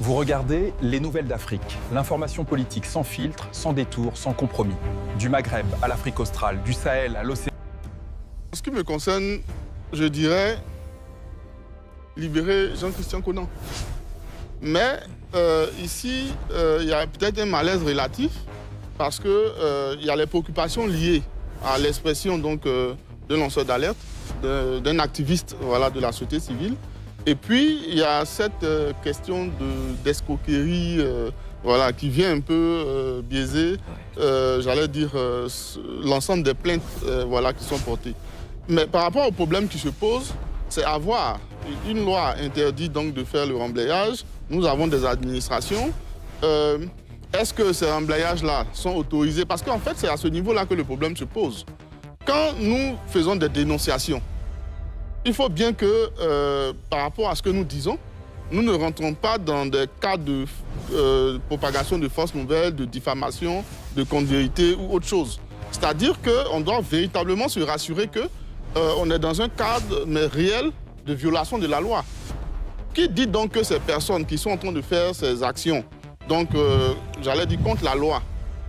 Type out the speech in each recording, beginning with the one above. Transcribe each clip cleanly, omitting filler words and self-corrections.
Vous regardez Les Nouvelles d'Afrique, l'information politique sans filtre, sans détour, sans compromis. Du Maghreb à l'Afrique australe, du Sahel à l'océan. En ce qui me concerne, je dirais libérer Jean-Christian Konan. Mais ici, il y a peut-être un malaise relatif parce qu'il y a les préoccupations liées à l'expression d'un lanceur d'alerte, d'un activiste de la société civile. Et puis, il y a cette question d'escroquerie qui vient un peu biaiser, j'allais dire, l'ensemble des plaintes qui sont portées. Mais par rapport au problème qui se pose, c'est avoir une loi interdit donc de faire le remblayage. Nous avons des administrations. Est-ce que ces remblayages-là sont autorisés? Parce qu'en fait, c'est à ce niveau-là que le problème se pose. Quand nous faisons des dénonciations, il faut bien que, par rapport à ce que nous disons, nous ne rentrons pas dans des cas de propagation de fausses nouvelles, de diffamation, de contre-vérité ou autre chose. C'est-à-dire qu'on doit véritablement se rassurer qu'on est dans un cadre réel de violation de la loi. Qui dit donc que ces personnes qui sont en train de faire ces actions, j'allais dire contre la loi,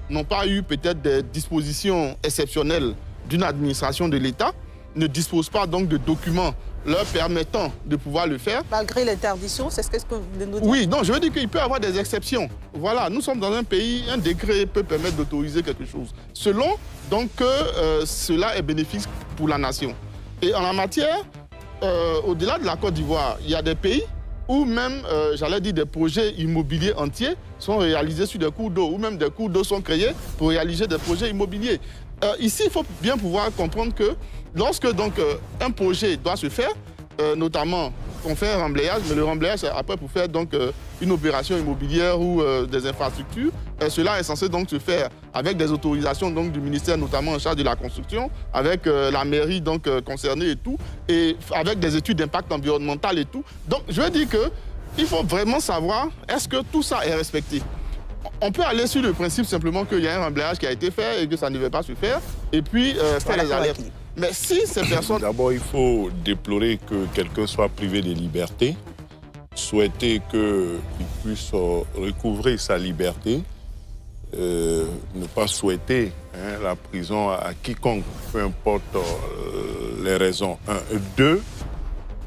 n'ont pas eu peut-être des dispositions exceptionnelles d'une administration de l'État, ne disposent pas donc de documents leur permettant de pouvoir le faire. Malgré l'interdiction, c'est ce que vous voulez nous dire? Oui, non, je veux dire qu'il peut y avoir des exceptions. Voilà, nous sommes dans un pays, un décret peut permettre d'autoriser quelque chose, selon donc que cela est bénéfique pour la nation. Et en la matière, au-delà de la Côte d'Ivoire, il y a des pays où même, j'allais dire, des projets immobiliers entiers sont réalisés sur des cours d'eau, ou même des cours d'eau sont créés pour réaliser des projets immobiliers. Ici, il faut bien pouvoir comprendre que lorsque un projet doit se faire, notamment on fait un remblayage, mais le remblayage c'est après pour faire une opération immobilière ou des infrastructures, cela est censé se faire avec des autorisations du ministère notamment en charge de la construction, avec la mairie concernée et tout, et avec des études d'impact environnemental et tout. Donc je veux dire qu'il faut vraiment savoir est-ce que tout ça est respecté. On peut aller sur le principe simplement qu'il y a un remblayage qui a été fait et que ça ne devait pas se faire, et puis faire les alertes. Mais si ces personnes... D'abord, il faut déplorer que quelqu'un soit privé de liberté, souhaiter qu'il puisse recouvrer sa liberté, ne pas souhaiter la prison à quiconque, peu importe les raisons. Un. Deux,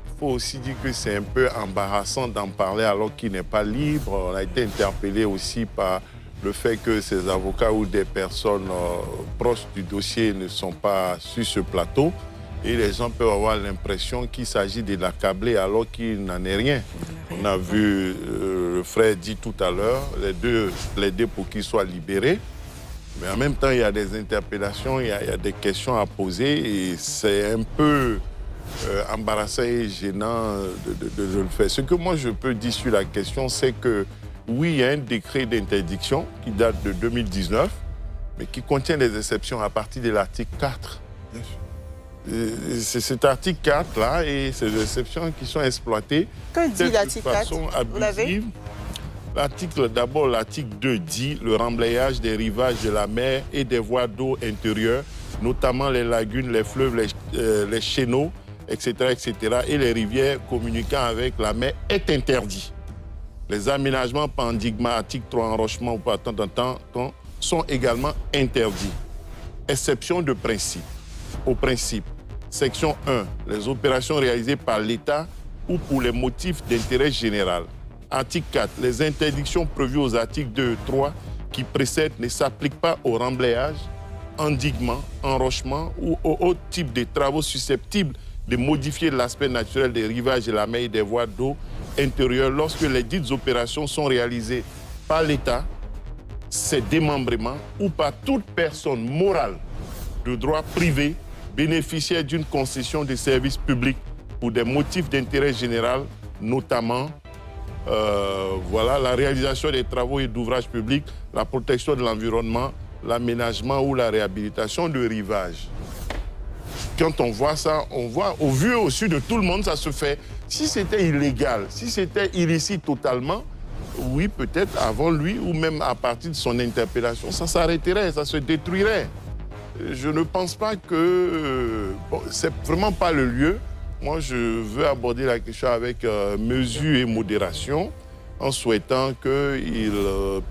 il faut aussi dire que c'est un peu embarrassant d'en parler alors qu'il n'est pas libre. On a été interpellé aussi par le fait que ces avocats ou des personnes proches du dossier ne sont pas sur ce plateau. Et les gens peuvent avoir l'impression qu'il s'agit de l'accabler alors qu'il n'en est rien. On a vu le frère dit tout à l'heure, les deux plaider pour qu'il soit libéré. Mais en même temps, il y a des interpellations, il y a des questions à poser et c'est un peu embarrassant et gênant de le faire. Ce que moi je peux dire sur la question, c'est que oui, il y a un décret d'interdiction qui date de 2019, mais qui contient des exceptions à partir de l'article 4. C'est cet article 4-là et ces exceptions qui sont exploitées que dit l'article 4 vous l'avez? D'abord, l'article 2 dit le remblayage des rivages de la mer et des voies d'eau intérieures, notamment les lagunes, les fleuves, les chéneaux, etc., et les rivières communiquant avec la mer est interdit. Les aménagements paradigmatiques, trop enrochements ou pas temps sont également interdits. Exception de principe. Au principe, section 1, les opérations réalisées par l'État ou pour les motifs d'intérêt général. Article 4, les interdictions prévues aux articles 2 et 3 qui précèdent ne s'appliquent pas au remblayage, endiguement, enrochement ou aux autres types de travaux susceptibles de modifier l'aspect naturel des rivages de la mer et des voies d'eau intérieures lorsque les dites opérations sont réalisées par l'État, ses démembrements ou par toute personne morale de droit privé bénéficiaire d'une concession de services publics pour des motifs d'intérêt général, notamment la réalisation des travaux et d'ouvrages publics, la protection de l'environnement, l'aménagement ou la réhabilitation de rivages. Quand on voit ça, on voit au vu et au su de tout le monde, ça se fait. Si c'était illégal, si c'était illicite totalement, oui, peut-être avant lui ou même à partir de son interpellation, ça s'arrêterait, ça se détruirait. Je ne pense pas que... c'est vraiment pas le lieu. Moi, je veux aborder la question avec mesure et modération. en souhaitant qu'il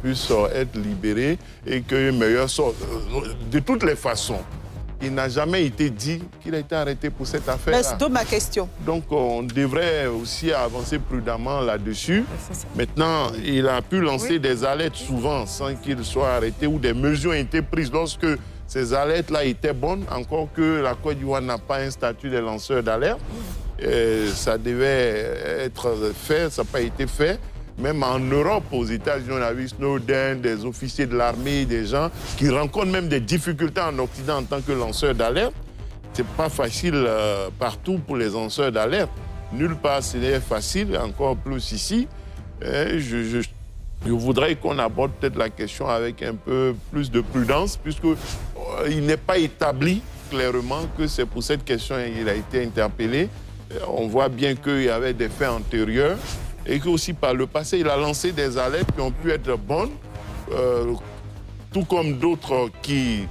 puisse être libéré et qu'il meilleur sort. De toutes les façons, il n'a jamais été dit qu'il a été arrêté pour cette affaire-là. C'est donc ma question. Donc, on devrait aussi avancer prudemment là-dessus. Maintenant, il a pu lancer des alertes souvent sans qu'il soit arrêté ou des mesures ont été prises lorsque ces alertes-là étaient bonnes, encore que la Côte d'Ivoire n'a pas un statut de lanceur d'alerte. Ça devait être fait, ça n'a pas été fait. Même en Europe, aux États-Unis, on a vu Snowden, des officiers de l'armée, des gens qui rencontrent même des difficultés en Occident en tant que lanceurs d'alerte. Ce n'est pas facile partout pour les lanceurs d'alerte. Nulle part, ce n'est facile, encore plus ici. Je voudrais qu'on aborde peut-être la question avec un peu plus de prudence, puisqu'il n'est pas établi clairement que c'est pour cette question qu'il a été interpellé. On voit bien qu'il y avait des faits antérieurs et qu'aussi par le passé, il a lancé des alertes qui ont pu être bonnes, tout comme d'autres qui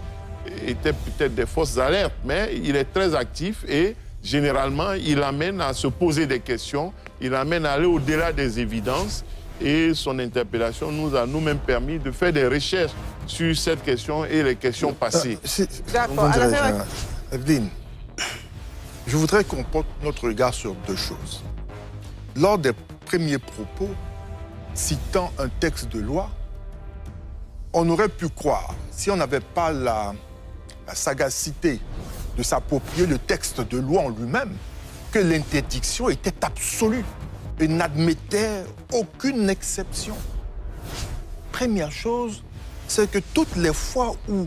étaient peut-être des fausses alertes, mais il est très actif et généralement, il amène à se poser des questions, il amène à aller au-delà des évidences et son interpellation nous a nous-mêmes permis de faire des recherches sur cette question et les questions passées. D'accord. Evelyne, je voudrais qu'on porte notre regard sur deux choses. Lors des premiers propos, citant un texte de loi, on aurait pu croire, si on n'avait pas la sagacité de s'approprier le texte de loi en lui-même, que l'interdiction était absolue et n'admettait aucune exception. Première chose, c'est que toutes les fois où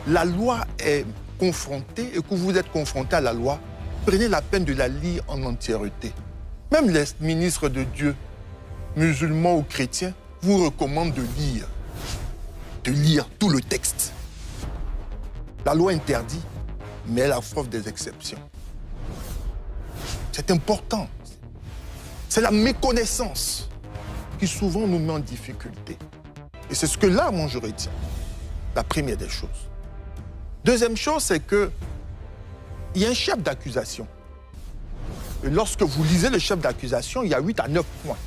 la loi est confrontée et que vous êtes confronté à la loi, prenez la peine de la lire en entièreté. Même les ministres de Dieu, musulmans ou chrétiens, vous recommandent de lire tout le texte. La loi interdit, mais elle offre des exceptions. C'est important. C'est la méconnaissance qui souvent nous met en difficulté. Et c'est ce que là, moi, je retiens. La première des choses. Deuxième chose, c'est qu'il y a un chef d'accusation. Et lorsque vous lisez le chef d'accusation, il y a 8 à 9 points.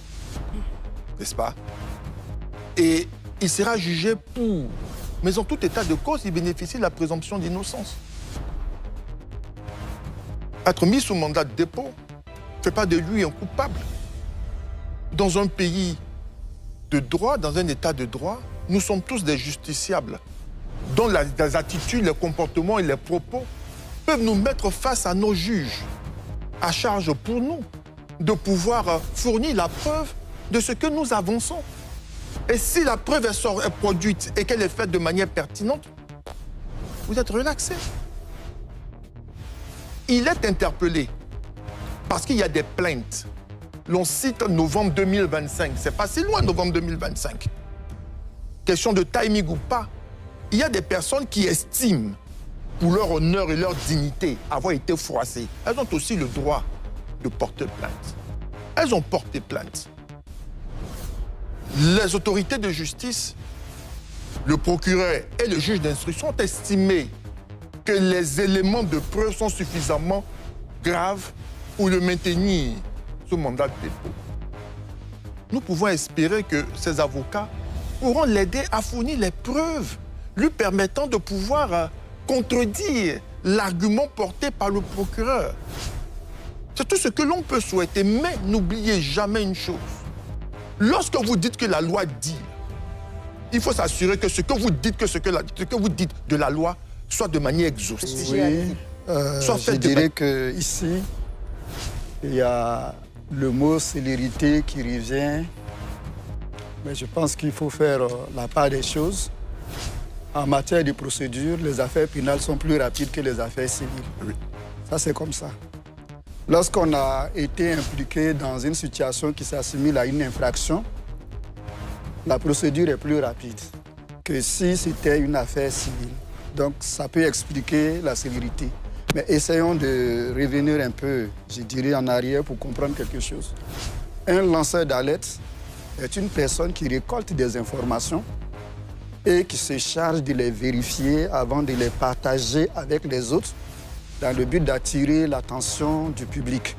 N'est-ce pas? Et il sera jugé pour. Mais en tout état de cause, il bénéficie de la présomption d'innocence. Être mis sous mandat de dépôt ne fait pas de lui un coupable. Dans un pays de droit, dans un état de droit, nous sommes tous des justiciables, dont les attitudes, les comportements et les propos peuvent nous mettre face à nos juges, à charge pour nous de pouvoir fournir la preuve de ce que nous avançons. Et si la preuve est produite et qu'elle est faite de manière pertinente, vous êtes relaxé. Il est interpellé parce qu'il y a des plaintes. L'on cite novembre 2025. C'est pas si loin, novembre 2025. Question de timing ou pas, il y a des personnes qui estiment, pour leur honneur et leur dignité, avoir été froissées. Elles ont aussi le droit de porter plainte. Elles ont porté plainte. Les autorités de justice, le procureur et le juge d'instruction ont estimé que les éléments de preuve sont suffisamment graves pour le maintenir sous mandat de dépôt. Nous pouvons espérer que ces avocats pourront l'aider à fournir les preuves lui permettant de pouvoir contredire l'argument porté par le procureur. C'est tout ce que l'on peut souhaiter, mais n'oubliez jamais une chose. Lorsque vous dites que la loi dit, il faut s'assurer que ce que vous dites de la loi soit de manière exhaustive. Oui, je dirais qu'ici, il y a le mot célérité qui revient, mais je pense qu'il faut faire la part des choses. En matière de procédure, les affaires pénales sont plus rapides que les affaires civiles. Oui. Ça, c'est comme ça. Lorsqu'on a été impliqué dans une situation qui s'assimile à une infraction, la procédure est plus rapide que si c'était une affaire civile. Donc, ça peut expliquer la célérité. Mais essayons de revenir un peu, je dirais, en arrière pour comprendre quelque chose. Un lanceur d'alerte est une personne qui récolte des informations et qui se charge de les vérifier avant de les partager avec les autres dans le but d'attirer l'attention du public.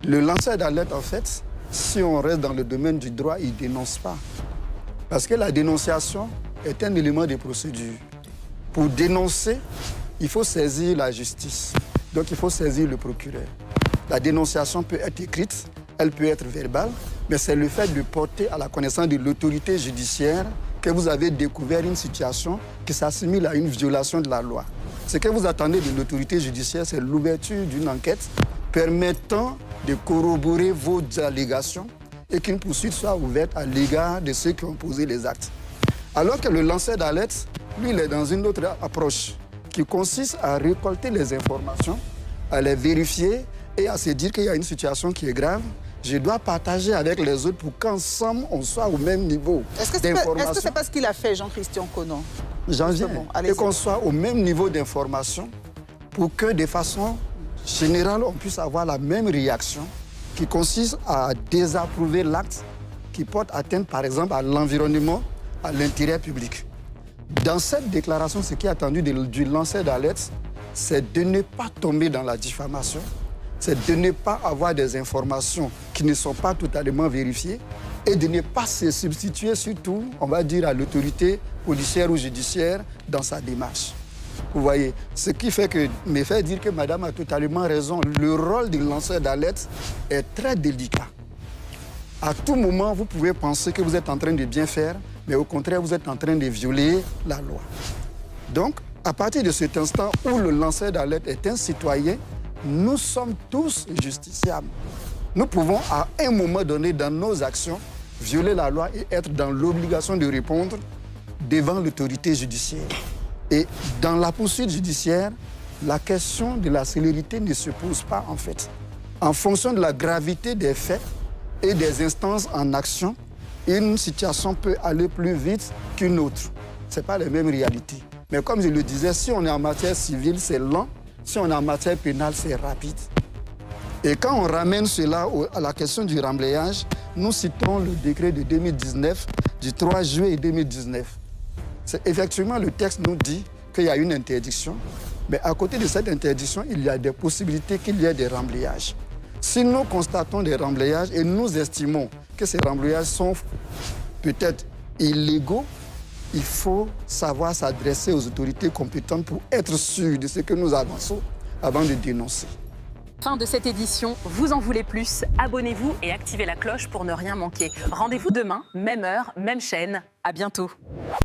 Le lanceur d'alerte, en fait, si on reste dans le domaine du droit, ils ne dénoncent pas. Parce que la dénonciation est un élément de procédure. Pour dénoncer, il faut saisir la justice. Donc il faut saisir le procureur. La dénonciation peut être écrite, elle peut être verbale, mais c'est le fait de porter à la connaissance de l'autorité judiciaire que vous avez découvert une situation qui s'assimile à une violation de la loi. Ce que vous attendez de l'autorité judiciaire, c'est l'ouverture d'une enquête permettant de corroborer vos allégations et qu'une poursuite soit ouverte à l'égard de ceux qui ont posé les actes. Alors que le lanceur d'alerte, lui, il est dans une autre approche qui consiste à récolter les informations, à les vérifier et à se dire qu'il y a une situation qui est grave. Je dois partager avec les autres pour qu'ensemble, on soit au même niveau d'information. Est-ce que c'est pas ce qu'il a fait, Jean-Christian Conon? J'en viens. Et qu'on soit au même niveau d'information pour que, de façon générale, on puisse avoir la même réaction qui consiste à désapprouver l'acte qui porte atteinte, par exemple, à l'environnement, à l'intérêt public. Dans cette déclaration, ce qui est attendu du lanceur d'alerte, c'est de ne pas tomber dans la diffamation, c'est de ne pas avoir des informations qui ne sont pas totalement vérifiées et de ne pas se substituer surtout, on va dire, à l'autorité policière ou judiciaire dans sa démarche. Vous voyez, ce qui fait que, me fait dire que madame a totalement raison. Le rôle du lanceur d'alerte est très délicat. À tout moment, vous pouvez penser que vous êtes en train de bien faire, mais au contraire, vous êtes en train de violer la loi. Donc, à partir de cet instant où le lanceur d'alerte est un citoyen, nous sommes tous justiciables. Nous pouvons, à un moment donné, dans nos actions, violer la loi et être dans l'obligation de répondre devant l'autorité judiciaire. Et dans la poursuite judiciaire, la question de la célérité ne se pose pas, en fait. En fonction de la gravité des faits et des instances en action, une situation peut aller plus vite qu'une autre. Ce n'est pas les mêmes réalités. Mais comme je le disais, si on est en matière civile, c'est lent. Si on est en matière pénale, c'est rapide. Et quand on ramène cela à la question du remblayage, nous citons le décret de 2019, du 3 juillet 2019. Effectivement, le texte nous dit qu'il y a une interdiction, mais à côté de cette interdiction, il y a des possibilités qu'il y ait des remblayages. Si nous constatons des remblayages et nous estimons que ces remblayages sont peut-être illégaux, il faut savoir s'adresser aux autorités compétentes pour être sûr de ce que nous avançons avant de dénoncer. Fin de cette édition, vous en voulez plus? Abonnez-vous et activez la cloche pour ne rien manquer. Rendez-vous demain, même heure, même chaîne. À bientôt.